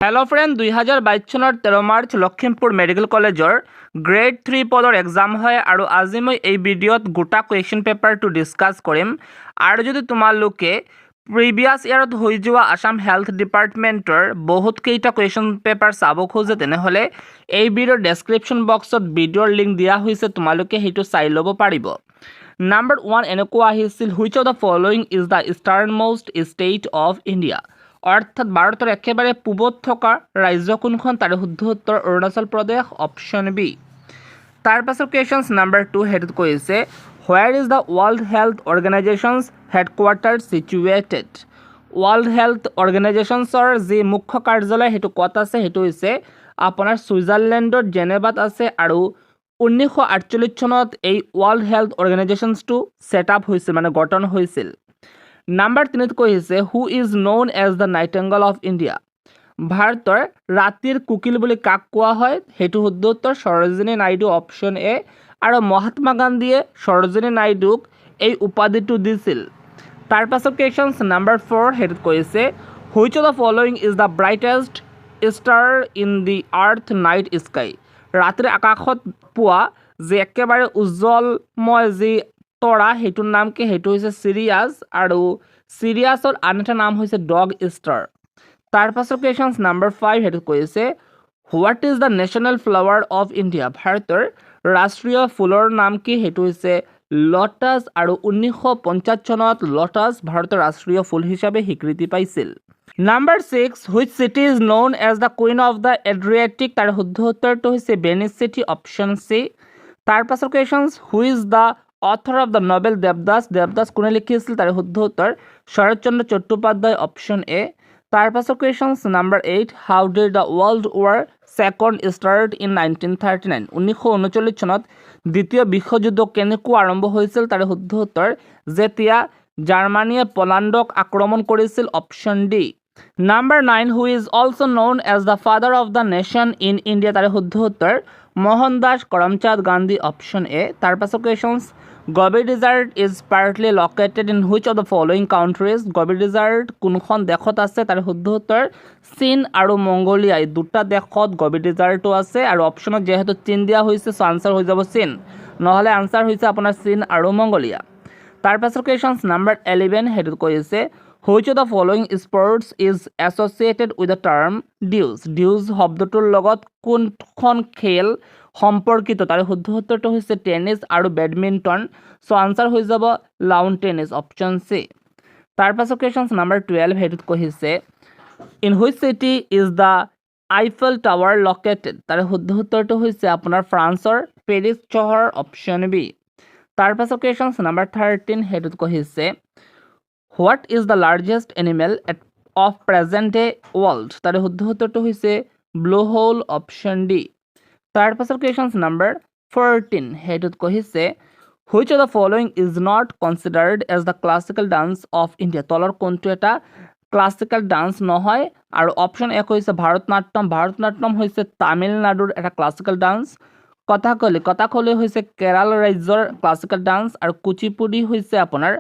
Hello' friend 2022 চনৰ 13 March Lakhimpur medical কলেজৰ grade 3 পদৰ এক্সাম হয় আৰু আজি মই এই ভিডিঅ'ত গোটা কুৱেশ্যন পেপাৰটো ডিছকাছ কৰিম আৰু যদি তোমালোকে প্ৰিভিয়াছ ইয়াৰত হৈ যোৱা আসাম হেল্থ ডিপাৰ্টমেণ্টৰ বহুতকেইটা কুৱেশ্যন পেপাৰ চাব খোজে তেনেহ'লে এই ভিডিঅ'ৰ ডেছক্ৰিপশ্যন বক্সত ভিডিঅ'ৰ লিংক দিয়া হৈছে, তোমালোকে সেইটো চাই ল'ব পাৰিব। নাম্বাৰ 1 এনেকুৱা আহিছিল, which of the following is the eastern most state of India. অৰ্থাৎ ভাৰতৰ একেবাৰে পূবত থকা ৰাজ্য কোনখন? তাৰে শুদ্ধ উত্তৰ অৰুণাচল প্ৰদেশ, অপশ্যন বি। তাৰ পাছৰ কুৱেশ্যনছ নাম্বাৰ 2 সেইটোত কৈছে, where is the world health organisation's headquarter situated. World health অৰ্গেনাইজেশ্যনছৰ যি মুখ্য কাৰ্যালয় সেইটো ক'ত আছে? সেইটো হৈছে আপোনাৰ ছুইজাৰলেণ্ডৰ জেনেভাত আছে আৰু 1948 চনত এই ৱৰ্ল্ড হেল্থ অৰ্গেনাইজেশ্যনছটো ছেট আপ হৈছিল, মানে গঠন হৈছিল। নাম্বাৰ 3 কৈছে, who is known as the nightingale of India. ভাৰতৰ ৰাতিৰ কোকিল বুলি কাক কোৱা হয়? সেইটো শুদ্ধ উত্তৰ সৰোজিনী নাইডু, অপশ্যন এ। আৰু মহাত্মা গান্ধীয়ে সৰোজিনী নাইডুক এই উপাধিটো দিছিল। তাৰ পাছত কুৱেশ্যনছ নাম্বাৰ 4 সেইটোত কৈছে, which of the following is the brightest star in the earth night sky. ৰাতিৰ আকাশত পোৱা যি একেবাৰে উজ্জ্বলময় যি তৰা সেইটোৰ নাম কি? সেইটো হৈছে চিৰিয়াছ, আৰু চিৰিয়াছৰ আন এটা নাম হৈছে ডগ ষ্টাৰ। তাৰ পাছৰ কুৱেশ্যনছ নাম্বাৰ 5 সেইটো কৈছে, what is the national flower of India. ভাৰতৰ ৰাষ্ট্ৰীয় ফুলৰ নাম কি? সেইটো হৈছে লটাছ, আৰু 1950 চনত লটাছ ভাৰতৰ ৰাষ্ট্ৰীয় ফুল হিচাপে স্বীকৃতি পাইছিল। Number 6, which city is known as the queen of the Adriatic. তাৰ শুদ্ধ উত্তৰটো হৈছে ভেনিচ চিটি, অপশ্যন চি। তাৰ পাছৰ questions, who is the author of the novel Devdas. Devdas কোনে লিখিছিল? তাৰে শুদ্ধ উত্তৰ শৰৎচন্দ্ৰ চট্টোপাধ্যায়, অপশ্যন এ। তাৰ পাছৰ questions number 8, how did the world war second start in 1939। 1939 চনত দ্বিতীয় বিশ্বযুদ্ধ কেনেকৈ আৰম্ভ হৈছিল? তাৰে শুদ্ধ উত্তৰ যেতিয়া জাৰ্মানীয়ে পোলেণ্ডক আক্ৰমণ কৰিছিল, option D. Number 9, who is also' known as the father of the nation in India. তাৰে শুদ্ধ উত্তৰ মোহনদাস কৰমচাঁদ গান্ধী, অপশ্যন এ। তাৰ পাছৰ questions, Gobi desert is partly located in which of the following countries. Gobi desert কোনখন দেশত আছে? তাৰে শুদ্ধ উত্তৰ চীন আৰু মংগোলিয়া, এই দুটা দেশত গবি ডিজাৰ্টটো আছে। আৰু অপশ্যনত যিহেতু চীন দিয়া হৈছে, চ' আনচাৰ হৈ যাব চীন, নহ'লে আনচাৰ হৈছে আপোনাৰ চীন আৰু মংগোলিয়া। তাৰ পাছৰ কুৱেশ্যনছ নাম্বাৰ 11 সেইটোত কৈছে, which of the following sports is associated with the term dues. Dues শব্দটোৰ লগত কোনখন খেল সম্পৰ্কিত? তাৰে শুদ্ধ উত্তৰটো হৈছে টেনিছ আৰু বেডমিণ্টন, চ' আনচাৰ হৈ যাব লাউন টেনিছ, অপশ্যন চি। তাৰ পাছত কুৱেশ্যনছ নাম্বাৰ 12 সেইটোত কৈছে, in which city is the Eiffel tower located. তাৰে শুদ্ধ উত্তৰটো হৈছে আপোনাৰ ফ্ৰান্সৰ পেৰিছ চহৰ, অপশ্যন বি। তাৰ পাছত কুৱেশ্যনছ নাম্বাৰ 13 সেইটোত কৈছে, what is the largest animal of present day world. তাৰে শুদ্ধ উত্তৰটো হৈছে ব্লু হোল, অপশ্যন ডি। তাৰ পাছত কুৱেশ্যনছ নাম্বাৰ 14 সেইটোত কৈছে, which of the following is not considered as the classical dance of India. তলৰ কোনটো এটা ক্লাছিকেল ডান্স নহয়? আৰু অপশ্যন এক হৈছে ভাৰতনাট্যম। ভাৰতনাট্যম হৈছে তামিলনাডুৰ এটা ক্লাছিকেল ডান্স। কথাকলি হৈছে কেৰাল ৰাজ্যৰ ক্লাছিকেল ডান্স, আৰু কুচিপুডি হৈছে আপোনাৰ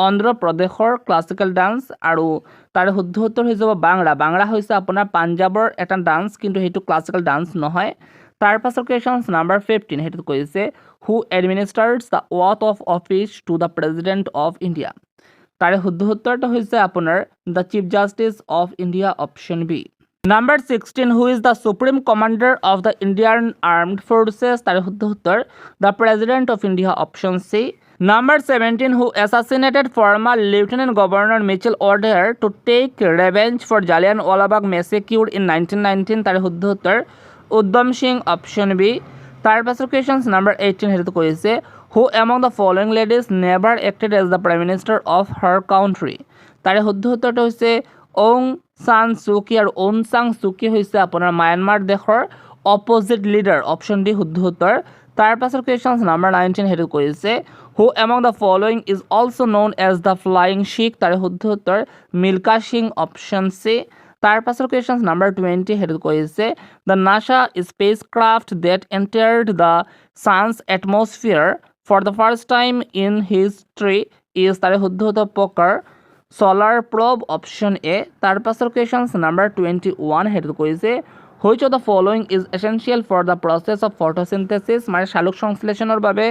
অন্ধ্ৰপ্ৰদেশৰ ক্লাছিকেল ডান্স। আৰু তাৰে শুদ্ধ উত্তৰ হৈ যাব বাংৰা। বাংৰা হৈছে আপোনাৰ পাঞ্জাৱৰ এটা ডান্স, কিন্তু সেইটো ক্লাছিকেল ডান্স নহয়। তাৰ পাছৰ কুৱেশ্যনছ নাম্বাৰ 15 সেইটোত কৈছে, হু এডমিনিষ্টাৰ্ছ the oath of office to the president of India. তাৰে শুদ্ধ উত্তৰটো হৈছে আপোনাৰ the chief justice of India, option B. Number 16, who is the supreme commander of the Indian armed forces. তাৰে শুদ্ধ উত্তৰ the president of India, option C. Number 17, who এছাচিনেটেড former lieutenant governor Mitchell অৰ্ডেৰ to take ৰেভেঞ্জ for Jallianwala Bagh মেছেকিউৰ in 1919। তাৰে শুদ্ধ উত্তৰ উদ্ধম Singh, option B. তাৰ পাছৰ questions number 18 সেইটোত কৈছে, who among the following ladies never acted as the prime minister of her country. তাৰে শুদ্ধ উত্তৰটো হৈছে অং চান চুকী, আৰু অং চান চুকী হৈছে আপোনাৰ ম্যানমাৰ দেশৰ অপজিট লিডাৰ, অপশ্যন ডি শুদ্ধ উত্তৰ। তাৰ পাছৰ কুৱেশ্যনছ নাম্বাৰ 19 সেইটো কৈছে, who among the following is also' known as the flying Sikh. তাৰে শুদ্ধ উত্তৰ মিল্কা সিং, অপশ্যন চি। তাৰ পাছৰ কুৱেশ্যনছ নাম্বাৰ 20 সেইটোত কৈছে, the NASA spacecraft that entered the sun's atmosphere for the first time in history is. তাৰে শুদ্ধ উত্তৰ পকাৰ। solar probe option A তাৰ পাছৰ questions number 21 হেতু কৈছে which of the following is essential for the process of photosynthesis মানে শালক সংশ্লেষণৰ বাবে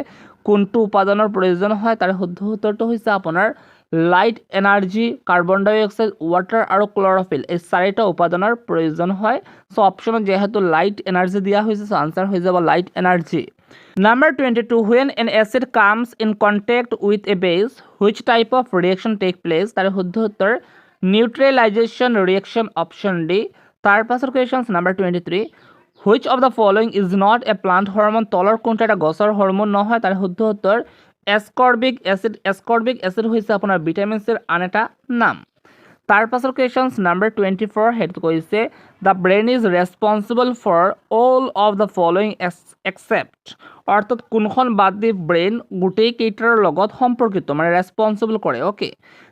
কোনটো উপাদানৰ প্ৰয়োজন হয় তাৰ শুদ্ধ উত্তৰটো হৈছে আপোনাৰ লাইট এনাৰ্জি কাৰ্বন ডাই অক্সাইড ওয়াটাৰ আৰু ক্লোৰোফিল এই চাৰিটা উপাদানৰ প্ৰয়োজন হয় সো অপচনত যেহেতু লাইট এনাৰ্জি দিয়া হৈছে সো আনসাৰ হৈ যাব light energy Number 22 when an acid comes in contact with a base which type of reaction take place তার শুদ্ধ উত্তর neutralization reaction option D তার পাছৰ questions number 23 which of the following is not a plant hormone তলৰ কোনটা এটা গছৰ hormone নহয় তাৰ শুদ্ধ উত্তৰ ascorbic acid হৈছে আপোনাৰ ভিটামিন সিৰ আন এটা নাম তাৰ পাছৰ questions number 24 হেতু কৈছে the brain is responsible for all of the following except অর্থাৎ কোনখন বাদ দি ব্ৰেইন গোটেই কেইটাৰ লগত সম্পৰ্কিত মানে ৰেসপন্সিবল কৰে ওকে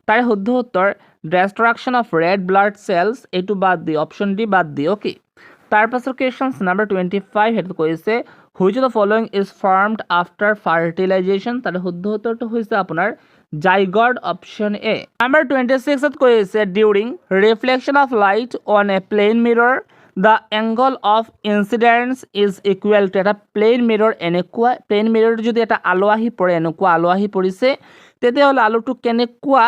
তাৰ শুদ্ধ উত্তৰ ডিষ্ট্ৰাকশন অফ ৰেড ব্লাড সেলস এটো বাদ দি অপশন ডি বাদ দি ওকে তাৰ পাছৰ questions number 25 হেতু কৈছে which of the following is formed after fertilization তাৰ শুদ্ধ উত্তৰটো হৈছে আপোনাৰ zygote option A number 26 ত কৈছে during reflection of light on a plane mirror the angle of incidence is equal to এটা প্লেন মিৰৰ এনেকুৱা প্লেন মিৰৰ যদি এটা আলো আহি পৰে এনেকুৱা আলো আহি পৰিছে তেতিয়াহ'লে আলোটো কেনেকুৱা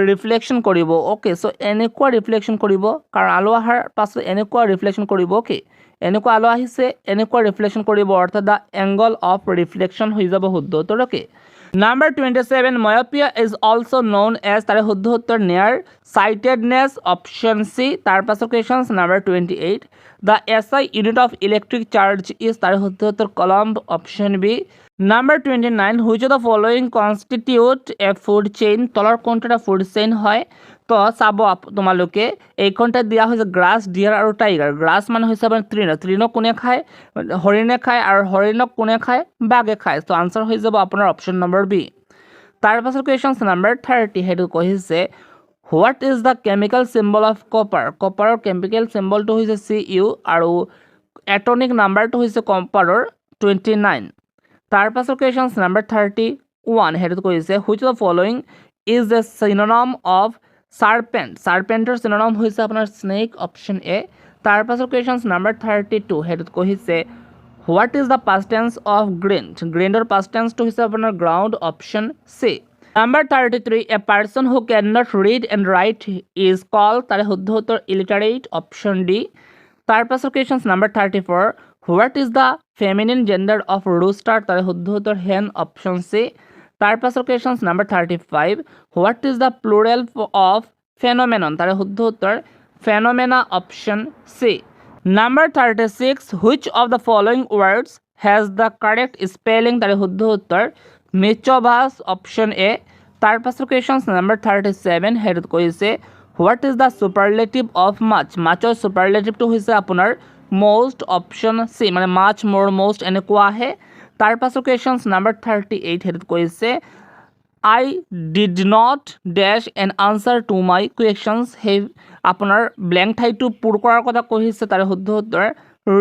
ৰিফ্লেকশন কৰিব ওকে সো এনেকুৱা ৰিফ্লেকশন কৰিব কাৰণ আলো আহাৰ পাছত এনেকুৱা ৰিফ্লেকশন কৰিব ওকে এনেকুৱা আলো আহিছে এনেকুৱা ৰিফ্লেকশন কৰিব অৰ্থাৎ দা এংগল অফ ৰিফ্লেকশন হৈ যাব শুদ্ধ উত্তৰ okay Number 27 myopia is also known as তাৰে শুদ্ধ উত্তৰ near sightedness option C তাৰ পাছৰ questions number 28 the SI unit of electric charge is তাৰে শুদ্ধ উত্তৰ coulomb option B number 29 which of the following constitute a food chain তলৰ কোনটা food chain হয় তো চাব তোমালোকে এই কোনটা দিয়া হৈছে গ্ৰাছ ডিয়াৰ আৰু টাইগাৰ গ্ৰাছ মানে হৈছে আপোনাৰ তৃণ কোনে খায় হৰিণে খায় আৰু হৰিণক কোনে খায় বাঘে খায় তো আনসাৰ হৈ যাব আপোনাৰ অপশন নম্বৰ বি তাৰ পাছৰ questions number 30 হেতু কৈছে what is the chemical symbol of copper কপাৰৰ chemical symbol টো হৈছে Cu আৰু atomic number টো হৈছে কপাৰৰ 29 তাৰ পাছৰ questions number 31 হেতু কৈছে which of the following is the synonym of serpentor synonym হৈছে আপোনাৰ snake option A তাৰ পাছৰ questions number 32 হেতুত কৈছে what is the past tense of grind past tense to হৈছে আপোনাৰ ground option C number 33 a person who cannot read and write is called তাৰ শুদ্ধ উত্তৰ illiterate option D তাৰ পাছৰ questions number 34 what is the feminine gender of rooster তাৰ শুদ্ধ উত্তৰ hen option C তাৰ পাছৰ questions number 35 what is the plural of phenomenon তাৰ শুদ্ধ উত্তৰ phenomena option C number 36 which of the following words has the correct spelling তাৰ শুদ্ধ উত্তৰ মেচোভাস option A তাৰ পাছৰ questions number 37 হেতু কৈছে what is the superlative of much muchৰ superlative টো হৈছে আপোনাৰ most option C মানে much more most এনেকুৱা আহে তাৰ পাছৰ questions number 38 হেতু কৈছে I did not dash an answer to my questions হে আপোনাৰ blank ঠাইটো পূৰ কৰাৰ কথা কৈছে তাৰ শুদ্ধ উত্তৰ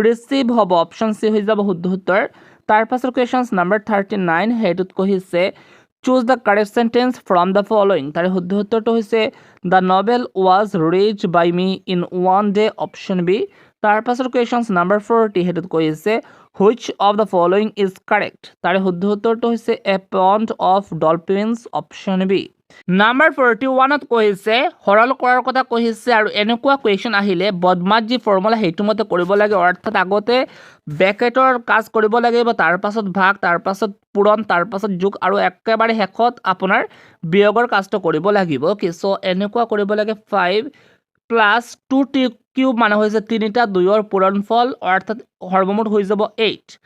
receive হ'ব option C হৈ যাব শুদ্ধ উত্তৰ তাৰ পাছৰ questions number 39 হেতুত কৈছে choose the correct sentence from the following তাৰ শুদ্ধ উত্তৰটো হৈছে the novel was read by me in one day option B তাৰ পাছৰ questions number 40 হেতুত কৈছে which of the following is correct তাৰ শুদ্ধ উত্তৰটো হৈছে a pond of dolphins option B number 41 ত কৈছে সৰল কৰাৰ কথা কৈছে আৰু এনেকুৱা কোৱেশ্চন আহিলে বদমাজ যি ফৰ্মুলা হেতু মতে কৰিব লাগে অৰ্থাৎ আগতে ব্ৰেকেটৰ কাজ কৰিব লাগিব তাৰ পাছত ভাগ তাৰ পাছত পূৰণ তাৰ পাছত যোগ আৰু একেবাৰে শেষত আপোনাৰ বিয়োগৰ কাজটো কৰিব লাগিব ওকে সো এনেকুৱা কৰিব লাগে 5 plus 2 কিউব মানে হৈছে 3টা 2ৰ পূৰণফল অৰ্থাৎ হৰমমুঠ হৈ যাব 8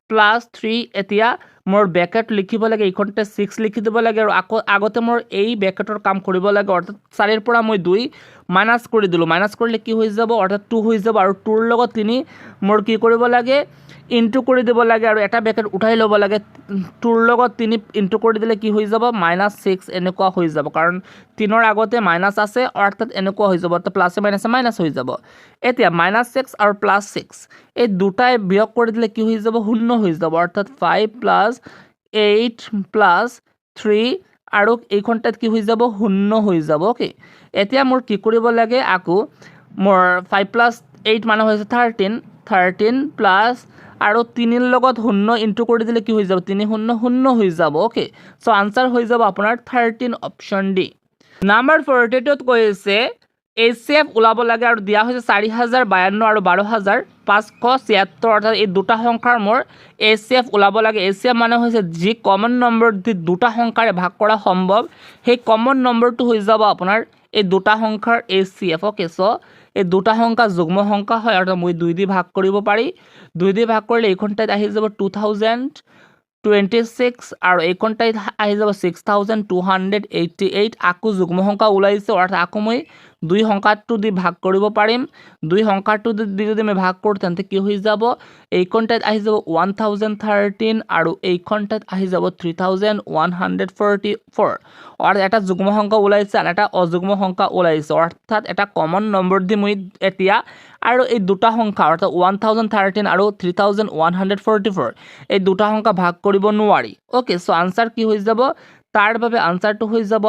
plus 3 এতিয়া মোৰ ব্ৰেকেট লিখিব লাগে এইখনতে 6 লিখি দিব লাগে আৰু আগতে মোৰ এই ব্ৰেকেটৰ কাম কৰিব লাগে অৰ্থাৎ 4 ৰ পৰা মই 2 মাইনাস কৰি দিলো মাইনাস কৰিলে কি হৈ যাব অৰ্থাৎ 2 হৈ যাব আৰু 2 ৰ লগত 3 মোৰ কি কৰিব লাগে ইনটু কৰি দিব লাগে আৰু এটা ব্ৰেকেট উঠাই ল'ব লাগে 2 ৰ লগত 3 ইনটু কৰি দিলে কি হৈ যাব -6 এনেকুৱা হৈ যাব কাৰণ 3 ৰ আগতে মাইনাস আছে অৰ্থাৎ এনেকুৱা হৈ যাব অৰ্থাৎ প্লাসে মাইনাসে মাইনাস হৈ যাব এতিয়া -6 আৰু +6 এই দুটাই বিয়োগ কৰি দিলে কি হৈ যাব শূন্য হৈ যাব অৰ্থাৎ 5 + 8 + 3 আৰু এইখন ঠাইত কি হৈ যাব 0 হৈ যাব ওকে এতিয়া মোৰ কি কৰিব লাগে আকৌ মোৰ 5 + 8 মানে হৈছে 13 প্লাস আৰু 3 ৰ লগত 0 ইনটু কৰি দিলে কি হৈ যাব 3 0 0 হৈ যাব ওকে সো আনসার হৈ যাব আপোনাৰ 13 অপশন ডি নাম্বাৰ 42 ত কৈছে HCF ওলাব লাগে আৰু দিয়া হৈছে 4052 আৰু 12576 অৰ্থাৎ এই দুটা সংখ্যাৰ মোৰ HCF ওলাব লাগে HCF মানে হৈছে যি কমন নম্বৰ দি দুটা সংখ্যাৰে ভাগ কৰা সম্ভৱ সেই কমন নম্বৰটো হৈ যাব আপোনাৰ এই দুটা সংখ্যাৰ HCF ওকে সো এই দুটা সংখ্যা যুগ্ম সংখ্যা হয় অৰ্থাৎ মই 2 দি ভাগ কৰিব পাৰি 2 দি ভাগ কৰিলে এইখন ঠাইত আহি যাব 2026 আৰু এইখন ঠাইত আহি যাব 6288 আকৌ যুগ্ম সংখ্যা ওলাইছে অৰ্থাৎ আকৌ মই 2 সংখ্যাটো দি ভাগ কৰিব পাৰিম 2 সংখ্যাটো দি যদি মই ভাগ কৰোঁ তেন্তে কি হৈ যাব এইখন ঠাইত আহি যাব 1013 আৰু এইখন ঠাইত আহি যাব 3144 অৰ্থাৎ এটা যুগ্ম সংখ্যা ওলাইছে আৰু এটা অযুগ্ম সংখ্যা ওলাইছে অৰ্থাৎ এটা কমন নম্বৰ দি মই এতিয়া আৰু এই দুটা সংখ্যা অৰ্থাৎ 1013 আৰু 3144 এই দুটা সংখ্যা ভাগ কৰিব নোৱাৰি ওকে সো আনসাৰ কি হৈ যাব তাৰ বাবে আনসাৰটো হৈ যাব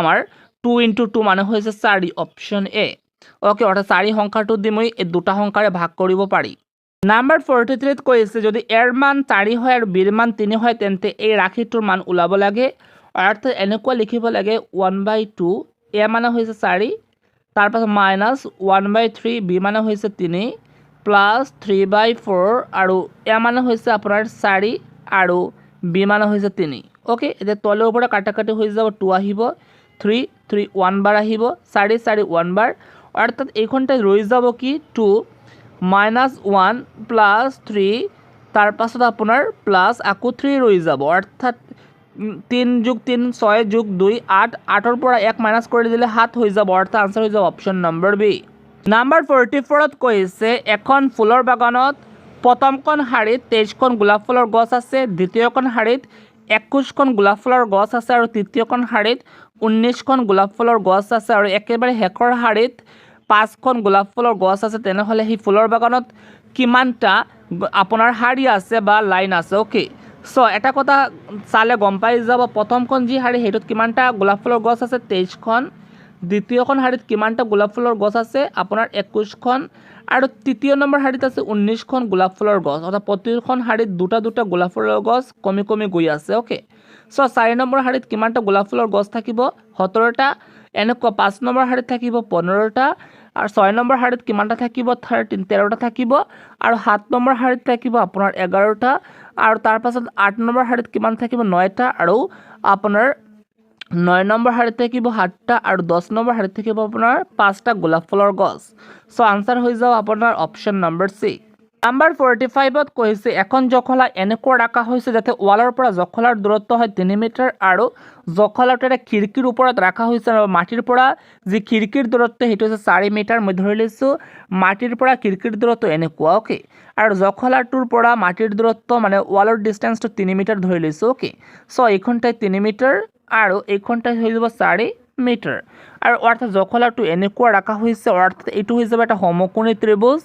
আমাৰ 2 × 2 মানে হৈছে 4 অপশন এ ওকে অৰ্থাৎ 4 সংখ্যাটো দি মই এই দুটা সংখ্যাৰে ভাগ কৰিব পাৰি নাম্বাৰ 43 ত কৈছে যদি এৰ মান 4 হয় আৰু বিৰ মান 3 হয় তেন্তে এই ৰাশিটোৰ মান ওলাব লাগে অৰ্থাৎ এনেকুৱা লিখিব লাগে 1/2 এ মানে হৈছে 4 তাৰ পাছত মাইনাস 1/3 বি মানে হৈছে 3 প্লাস 3/4 আৰু এ মানে হৈছে আপোনাৰ 4 আৰু বি মানে হৈছে 3 ওকে এতিয়া তলৰ ওপৰত কাটাকাটি হৈ যাব 2 আহিব 3 3 1 বাৰ আহিব 4 4 1 বাৰ অৰ্থাৎ এইখনতে ৰৈ যাব কি 2 -1 প্লাস 3 তাৰ পাছত আপোনাৰ প্লাস আকৌ 3 ৰৈ যাব অৰ্থাৎ 3 + 3 6 + 2 8 8 পৰা 1 মাইনাস কৰি দিলে 7 হৈ যাব অৰ্থাৎ আনসাৰ হৈ যাব অপশন নম্বৰ বি নাম্বাৰ 44 ত কৈছে এখন ফুলৰ বাগানত প্ৰথমখন শাৰীত 23খন গোলাপ ফুলৰ গছ আছে দ্বিতীয়খন শাৰীত 21খন গোলাপ ফুলৰ গছ আছে আৰু তৃতীয়খন শাৰীত 19খন গোলাপ ফুলৰ গছ আছে আৰু একেবাৰে শেষৰ শাৰীত 5খন গোলাপ ফুলৰ গছ আছে তেনেহলে সেই ফুলৰ বাগানত কিমানটা আপোনাৰ শাৰী আছে বা লাইন আছে ওকে সো এটা কথা চালে গম পাই যাব প্ৰথমখন যি শাৰী হেতুত কিমানটা গোলাপ ফুলৰ গছ আছে 23খন দ্বিতীয়খন শাৰীত কিমানটা গোলাপ ফুলৰ গছ আছে আপোনাৰ 21খন আৰু তৃতীয় নম্বৰ শাৰীত আছে 19খন গোলাপ ফুলৰ গছ অৰ্থাৎ প্ৰতিখন শাৰীত দুটা দুটা গোলাপ ফুলৰ গছ কমি কমি গৈ আছে ওকে সো 4 নম্বৰ শাৰীত কিমানটা গোলাপ ফুলৰ গছ থাকিব 17টা এনেকুৱা 5 নম্বৰ শাৰীত থাকিব 15টা আৰু 6 নম্বৰ শাৰীত কিমানটা থাকিব 13টা থাকিব আৰু 7 নম্বৰ শাৰীত থাকিব আপোনাৰ 11টা আৰু তাৰ পাছত 8 নম্বৰ শাৰীত কিমান থাকিব 9টা আৰু আপোনাৰ 9 নম্বৰ শাৰীত থাকিব 7টা আৰু 10 নম্বৰ শাৰীত থাকিব আপোনাৰ 5টা গোলাপ ফুলৰ গছ সো আনসাৰ হৈ যাব আপোনাৰ অপশন নম্বৰ সি নাম্বাৰ 45 ত কৈছে এখন জখলা এনেকুৱা ৰাখা হৈছে যাতে ওয়ালৰ পৰা জখলাৰ দূৰত্ব হয় 3 মিটাৰ আৰু জখলাটো এটা খিৰিকীৰ ওপৰত ৰাখা হৈছে আৰু মাটিৰ পৰা যি খিৰিকীৰ দূৰত্ব হেতু হৈছে 4 মিটাৰ মই ধৰি লৈছো মাটিৰ পৰা খিৰিকীৰ দূৰত্ব এনেকুৱা ওকে আৰু জখলাটোৰ পৰা মাটিৰ দূৰত্ব মানে ওয়ালৰ ডিসটেন্সটো 3 মিটাৰ ধৰি লৈছো ওকে সো এইখনটাই 3 মিটাৰ আৰু এইখনটাই হৈ যাব 4 মিটাৰ আৰু অৰ্থাৎ জখলাটো এনেকুৱা ৰাখা হৈছে অৰ্থাৎ এইটো হৈ যাব এটা সমকোণী ত্ৰিভুজ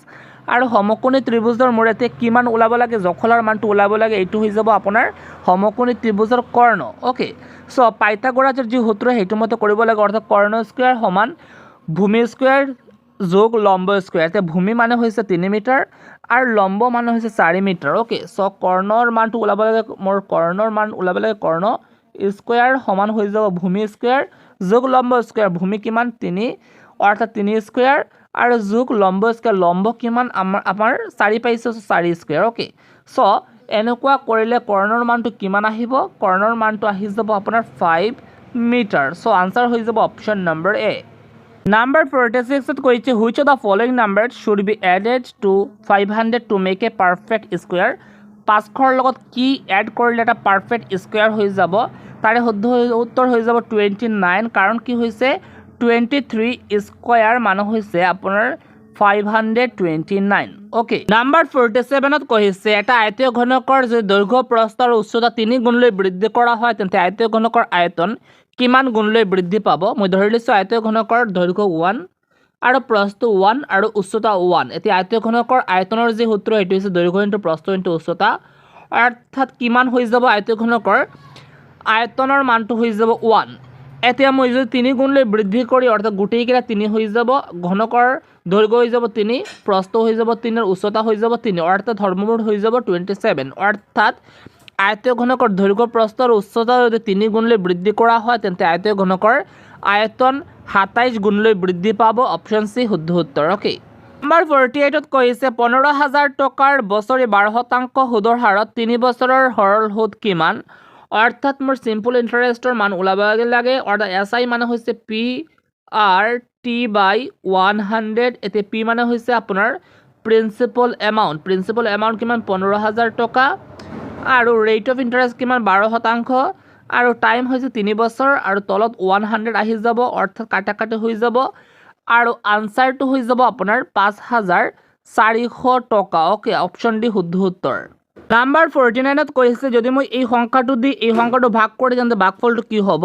আৰু সমকোণী ত্ৰিভুজৰ মূৰতে কিমান ওলাব লাগে জখলাৰ মানটো ওলাব লাগে এইটো হৈ যাব আপোনাৰ সমকোণী ত্ৰিভুজৰ কৰ্ণ ওকে সো পাইথাগোৰাছৰ যি সূত্ৰ হেতু মতে কৰিব লাগে অৰ্থাৎ কৰ্ণ স্কয়াৰ সমান ভূমি স্কয়াৰ যোগ লম্ব স্কয়াৰ তে ভূমি মানে হৈছে 3 মিটাৰ আৰু লম্ব মানে হৈছে 4 মিটাৰ ওকে সো কৰ্ণৰ মানটো ওলাব লাগে মোৰ কৰ্ণৰ মান ওলাব লাগে কৰ্ণ স্কয়াৰ সমান হৈ যাব ভূমি স্কয়াৰ যোগ লম্ব স্কয়াৰ ভূমি কিমান 3 অৰ্থাৎ 3 স্কয়াৰ আৰু যোগ লম্ব স্কয়াৰ লম্ব কিমান আমাৰ 4 পাইছো 4 স্কয়াৰ ওকে সো এনেকুৱা কৰিলে কৰ্ণৰ মানটো কিমান আহিব কৰ্ণৰ মানটো আহি যাব আপোনাৰ 5 মিটাৰ সো আনসাৰ হৈ যাব অপশন নম্বৰ এ নাম্বাৰ 46 ত কৈছে which of the following number should be added to 500 to make a perfect square 500ৰ লগত কি এড কৰিলে এটা পাৰফেক্ট স্কয়াৰ হৈ যাব তাৰে উত্তৰ হৈ যাব 29 কাৰণ কি হৈছে 23 স্কয়াৰ মানে হৈছে আপোনাৰ 529 ওকে নাম্বাৰ 47 ত কৈছে এটা আয়তীয় ঘনকৰ যদি দৈৰ্ঘ্য প্ৰস্থ আৰু উচ্চতা 3 গুণলৈ বৃদ্ধি কৰা হয় তেন্তে আয়তীয় ঘনকৰ আয়তন কিমান গুণলৈ বৃদ্ধি পাব মই ধৰি লৈছো আয়তীয় ঘনকৰ দৈৰ্ঘ্য 1 আৰু প্ৰস্থ 1 আৰু উচ্চতা 1 এতিয়া আয়তীয় ঘনকৰ আয়তনৰ যি সূত্ৰ এটো হৈছে দৈৰ্ঘ্য ইনটু প্ৰস্থ ইনটু উচ্চতা অৰ্থাৎ কিমান হৈ যাব আয়তীয় ঘনকৰ আয়তনৰ মানটো হৈ যাব 1। এতিয়া মই যদি 3 গুণলৈ বৃদ্ধি কৰি অৰ্থাৎ গোটেইকেইটা 3 হৈ যাব, ঘনকৰ দৈৰ্ঘ্য হৈ যাব 3, প্ৰস্থ হৈ যাব 3 আৰু উচ্চতা হৈ যাব 3, অৰ্থাৎ ধৰ্মমূল হৈ যাব 27। অৰ্থাৎ আয়তীয় ঘনকৰ দৈৰ্ঘ্য প্ৰস্থ আৰু উচ্চতা যদি 3 গুণলৈ বৃদ্ধি কৰা হয় তেন্তে আয়তীয় ঘনকৰ আয়তন 27 গুণলৈ বৃদ্ধি পাব। অপশ্যন চি শুদ্ধ উত্তৰ। অ'কে, নম্বৰ 48ত কৈছে 15,000 টকাৰ বছৰি 12% সুদৰ হাৰত 3 বছৰৰ সৰল সুদ কিমান? অৰ্থাৎ মোৰ চিম্পল ইণ্টাৰেষ্টৰ মান ওলাব লাগে, অৰ্থাৎ SI মানে হৈছে PRT/100। এতিয়া P মানে হৈছে আপোনাৰ প্ৰিন্সিপাল এমাউণ্ট। প্ৰিন্সিপাল এমাউণ্ট কিমান? 15,000 টকা। আৰু ৰেট অফ ইণ্টাৰেষ্ট কিমান? 12%। আৰু টাইম হৈছে 3 বছৰ আৰু তলত 100 আহি যাব, অৰ্থাৎ কাটাকাটি হৈ যাব। আৰু আনচাৰটো হৈ যাব আপোনাৰ 5,400 টকা। অ'কে, অপশ্যন ডি শুদ্ধ উত্তৰ। নম্বৰ 49ত কৈছে যদি মই এই সংখ্যাটো দি এই সংখ্যাটো ভাগ কৰি তেন্তে ভাগফলটো কি হ'ব?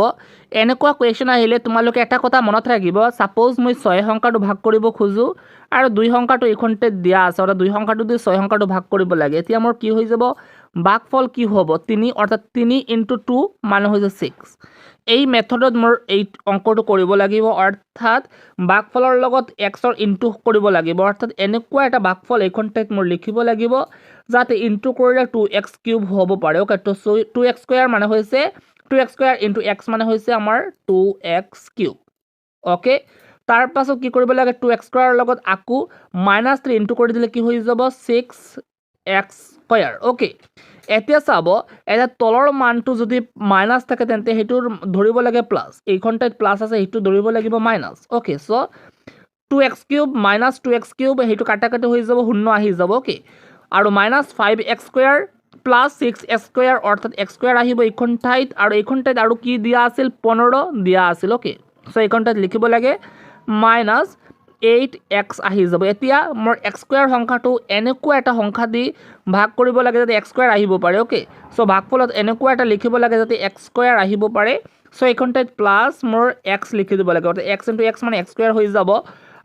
এনেকুৱা কুৱেশ্যন আহিলে তোমালোকে এটা কথা মনত ৰাখিব, ছাপ'জ মই 6 সংখ্যাটো ভাগ কৰিব খোজোঁ আৰু 2 সংখ্যাটো এইখনতে দিয়া আছে, অৰ্থাৎ 2 সংখ্যাটো দি 6 সংখ্যাটো ভাগ কৰিব লাগে। এতিয়া মোৰ কি হৈ যাব? ভাগফল কি হ'ব? 3, অৰ্থাৎ 3 × 2 মানে হৈছে 6। এই মেথডত মোৰ এই অংকটো কৰিব লাগিব, অৰ্থাৎ ভাগফলৰ লগত এক্সৰ ইনটু কৰিব লাগিব। অৰ্থাৎ এনেকুৱা এটা ভাগফল এইখন ঠাইত মোৰ লিখিব লাগিব যাতে ইনটু কৰিলে 2x³ হ'ব পাৰে। অ'কে, তো 2x² মানে হৈছে 2x² × x মানে হৈছে আমাৰ 2x³। অ'কে, তাৰপাছত কি কৰিব লাগে? 2x² লগত আকৌ -3 ইনটু কৰি দিলে কি হৈ যাব? 6x²। অ'কে, এতিয়া চাব, এতিয়া তলৰ মানটো যদি মাইনাছ থাকে তেন্তে সেইটো ধৰিব লাগে প্লাছ। এইখন ঠাইত প্লাছ আছে, সেইটো ধৰিব লাগিব মাইনাছ। অ'কে, চ' 2x³ - 2x³ সেইটো কাটাকাটি হৈ যাব, 0 আহি যাব। অ'কে, আৰু -5x² + 6x² অৰ্থাৎ x² আহিব এইখন ঠাইত, আৰু এইখন ঠাইত আৰু কি দিয়া আছিল? 15 দিয়া আছিল। অ'কে, চ' এইখন ঠাইত লিখিব লাগে -8x আহি যাব। এতিয়া মোৰ x² সংখ্যাটো এনেকুৱা এটা সংখ্যা দি ভাগ কৰিব লাগে যাতে x² আহিব পাৰে। অ'কে, চ' ভাগফলত এনেকুৱা এটা লিখিব লাগে যাতে x² আহিব পাৰে। চ' এইখন ঠাইত প্লাছ মোৰ x লিখি দিব লাগে, অৰ্থাৎ x × x মানে x² হৈ যাব,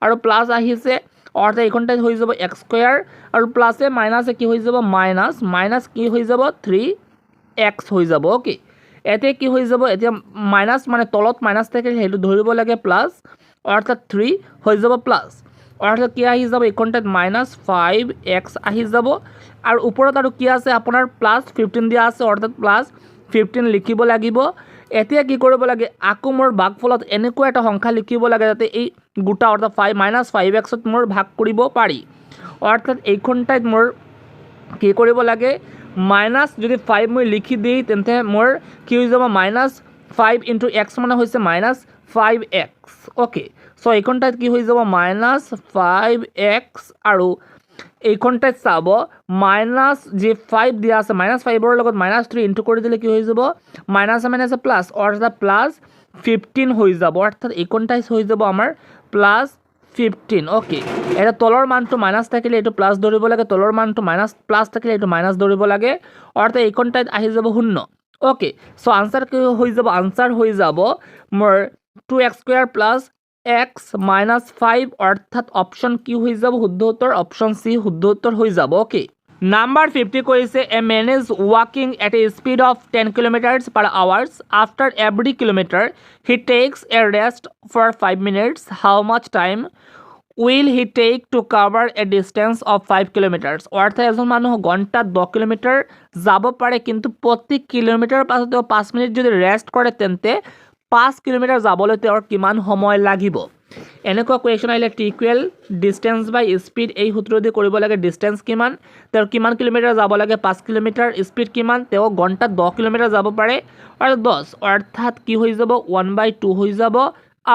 আৰু প্লাছ আহিছে অৰ্থাৎ এইখন ঠাইত হৈ যাব x² আৰু প্লাছে মাইনাছে কি হৈ যাব? মাইনাছ কি হৈ যাব? 3x হৈ যাব। অ'কে, এতিয়া কি হৈ যাব? এতিয়া মাইনাছ মানে তলত মাইনাছ থাকিলে সেইটো ধৰিব লাগে প্লাছ, অৰ্থাৎ 3 হৈ যাব প্লাছ, অৰ্থাৎ কি আহি যাব? এইখন ঠাইত -5x আহি যাব, আৰু ওপৰত আৰু কি আছে আপোনাৰ? +15 দিয়া আছে, অৰ্থাৎ +15 লিখিব লাগিব। এতিয়া কি কৰিব লাগে? আকৌ মোৰ ভাগফলত এনেকুৱা এটা সংখ্যা লিখিব লাগে যাতে এই গোটা অৰ্থাৎ -5xত মোৰ ভাগ কৰিব পাৰি। অৰ্থাৎ এইখন ঠাইত মোৰ কি কৰিব লাগে? মাইনাছ যদি 5 মই লিখি দিই তেন্তে মোৰ কি হৈ যাব? -5 × x মানে হৈছে -5x। অ'কে, চ' এইখন ঠাইত কি হৈ যাব? -5x, আৰু এইখন ঠাইত চাব মাইনাছ যি 5 দিয়া আছে, -5ৰ লগত -3 ইনটু কৰি দিলে কি হৈ যাব? মাইনাছে মাইনাছে প্লাছ, অৰ্থাৎ +15 হৈ যাব। অৰ্থাৎ এইখন ঠাইত হৈ যাব আমাৰ +15। অ'কে, এতিয়া তলৰ মানটো মাইনাছ থাকিলে এইটো প্লাছ ধৰিব লাগে, তলৰ মানটো প্লাছ থাকিলে এইটো মাইনাছ ধৰিব লাগে, অৰ্থাৎ এইখন ঠাইত আহি যাব 0। অ'কে, চ' আনচাৰ কি হৈ যাব? আনচাৰ হৈ যাব মোৰ 2x² + x - 5, অৰ্থাৎ অপশ্যন কি হৈ যাব? শুদ্ধ উত্তৰ। অপশ্যন চি শুদ্ধ উত্তৰ হৈ যাব। অ'কে, নম্বৰ 50 কৈছে এ মেন ইজ ৱাকিং at a speed of 10 km/h after every kilometre he takes a rest for 5 minutes. How much time will he take to cover a distance of 5 km? অৰ্থাৎ এজন মানুহ ঘণ্টাত 10 kilometre যাব পাৰে, কিন্তু প্ৰতি কিলোমিটাৰৰ পাছত তেওঁ 5 মিনিট যদি ৰেষ্ট কৰে তেন্তে 5 কিলোমিটাৰ যাবলৈ তেওঁৰ কিমান সময় লাগিব? এনেকুৱা কুৱেশ্যন আহিলে টি ইকুৱেল ডিষ্টেঞ্চ বাই স্পীড এই সূত্ৰদি কৰিব লাগে। ডিষ্টেঞ্চ কিমান, তেওঁ কিমান কিলোমিটাৰ যাব লাগে? 5 কিলোমিটাৰ। স্পীড কিমান? তেওঁ ঘণ্টাত 10 কিলোমিটাৰ যাব পাৰে, আৰু 10 অৰ্থাৎ কি হৈ যাব? 1/2 হৈ যাব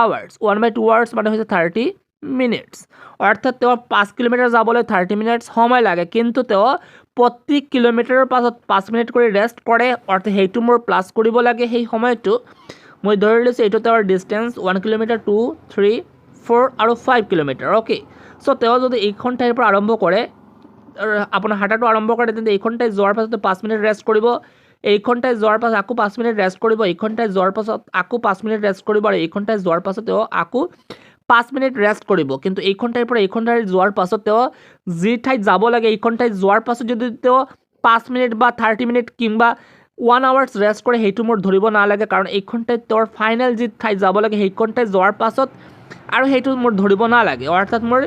আৱাৰ্ছ। 1/2 আৱাৰ্ছ মানে হৈছে 30 মিনিটছ। অৰ্থাৎ তেওঁ 5 কিলোমিটাৰ যাবলৈ 30 মিনিটছ সময় লাগে, কিন্তু তেওঁ প্ৰতি কিলোমিটাৰৰ পাছত 5 মিনিট কৰি ৰেষ্ট কৰে, অৰ্থাৎ সেইটো মোৰ প্লাছ কৰিব লাগে সেই সময়টো। মই ধৰি লৈছোঁ এইটো তেওঁৰ ডিষ্টেঞ্চ 1 কিলোমিটাৰ, 2, 3, 4 আৰু 5 কিলোমিটাৰ। অ'কে, চ' তেওঁ যদি এইখন ঠাইৰ পৰা আৰম্ভ কৰে, আপোনাৰ হাঁটাটো আৰম্ভ কৰে, তেন্তে এইখন ঠাইত যোৱাৰ পাছত 5 মিনিট ৰেষ্ট কৰিব, এইখন ঠাইত যোৱাৰ পাছত আকৌ 5 মিনিট ৰেষ্ট কৰিব, এইখন ঠাইত যোৱাৰ পাছত আকৌ 5 মিনিট ৰেষ্ট কৰিব, আৰু এইখন ঠাইত যোৱাৰ পাছত তেওঁ আকৌ 5 মিনিট ৰেষ্ট কৰিব। কিন্তু এইখন ঠাইৰ পৰা এইখন ঠাইত যোৱাৰ পাছত তেওঁ যি ঠাইত যাব লাগে এইখন ঠাইত যোৱাৰ পাছত যদি তেওঁ 5 মিনিট বা 30 মিনিট কিংবা 1 আৱাৰ্ছ ৰেষ্ট কৰে সেইটো মোৰ ধৰিব নালাগে, কাৰণ এইখনটাই তোৰ ফাইনেল যি ঠাইত যাব লাগে সেইখনটাই যোৱাৰ পাছত আৰু সেইটো মোৰ ধৰিব নালাগে, অৰ্থাৎ মোৰ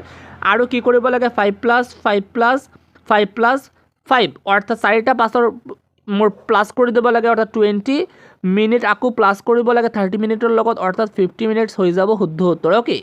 আৰু কি কৰিব লাগে 5+5+5+5 অৰ্থাৎ 4টা পাছৰ মোৰ প্লাছ কৰি দিব লাগে, অৰ্থাৎ 20 মিনিট আকৌ প্লাছ কৰিব লাগে 30 মিনিটৰ লগত, অৰ্থাৎ 50 মিনিটছ হৈ যাব শুদ্ধ উত্তৰ। অ'কে।